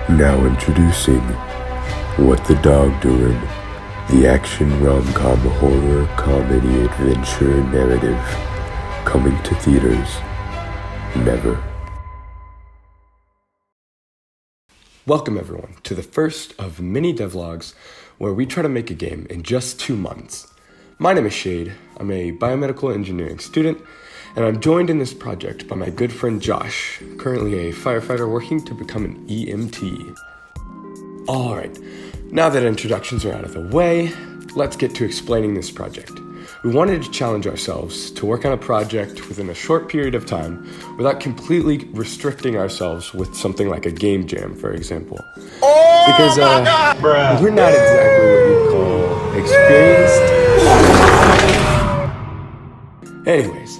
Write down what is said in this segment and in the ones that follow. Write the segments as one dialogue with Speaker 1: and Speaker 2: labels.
Speaker 1: Now introducing What the Dog Doing, the action rom-com horror comedy adventure narrative, coming to theaters never.
Speaker 2: Welcome everyone to the first of many devlogs where we try to make a game in just 2 months. My name is Shade, I'm a biomedical engineering student, and I'm joined in this project by my good friend Josh, currently a firefighter working to become an EMT. Alright, now that introductions are out of the way, let's get to explaining this project. We wanted to challenge ourselves to work on a project within a short period of time without completely restricting ourselves with something like a game jam, for example. Because we're not exactly what you'd call experienced. Anyways,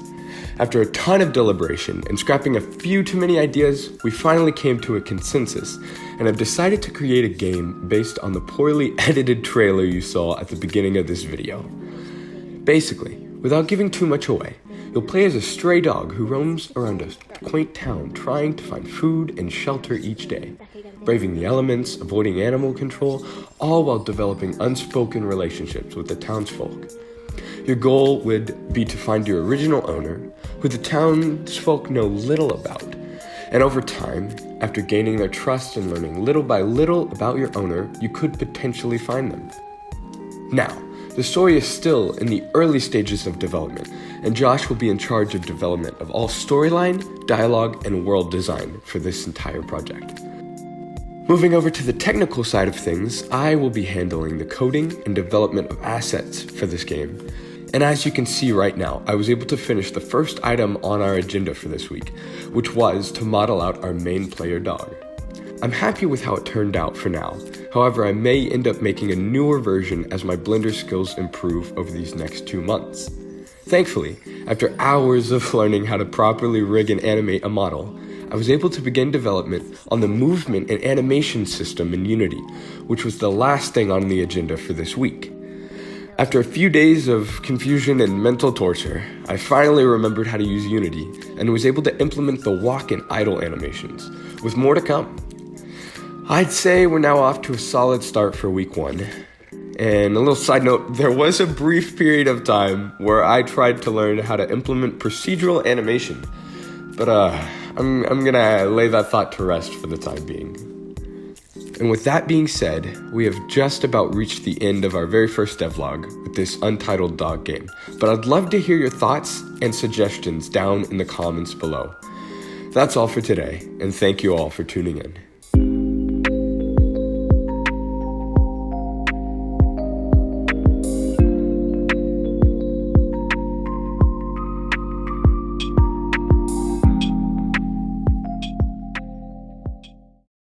Speaker 2: after a ton of deliberation and scrapping a few too many ideas, we finally came to a consensus and have decided to create a game based on the poorly edited trailer you saw at the beginning of this video. Basically, without giving too much away, you'll play as a stray dog who roams around a quaint town trying to find food and shelter each day, braving the elements, avoiding animal control, all while developing unspoken relationships with the townsfolk. Your goal would be to find your original owner, who the townsfolk know little about. And over time, after gaining their trust and learning little by little about your owner, you could potentially find them. Now, the story is still in the early stages of development, and Josh will be in charge of development of all storyline, dialogue, and world design for this entire project. Moving over to the technical side of things, I will be handling the coding and development of assets for this game. And as you can see right now, I was able to finish the first item on our agenda for this week, which was to model out our main player dog. I'm happy with how it turned out for now. However, I may end up making a newer version as my Blender skills improve over these next 2 months. Thankfully, after hours of learning how to properly rig and animate a model, I was able to begin development on the movement and animation system in Unity, which was the last thing on the agenda for this week. After a few days of confusion and mental torture, I finally remembered how to use Unity and was able to implement the walk and idle animations, with more to come. I'd say we're now off to a solid start for week 1. And a little side note, there was a brief period of time where I tried to learn how to implement procedural animation, but I'm gonna lay that thought to rest for the time being. And with that being said, we have just about reached the end of our very first devlog with this Untitled dog game, but I'd love to hear your thoughts and suggestions down in the comments below. That's all for today, and thank you all for tuning in.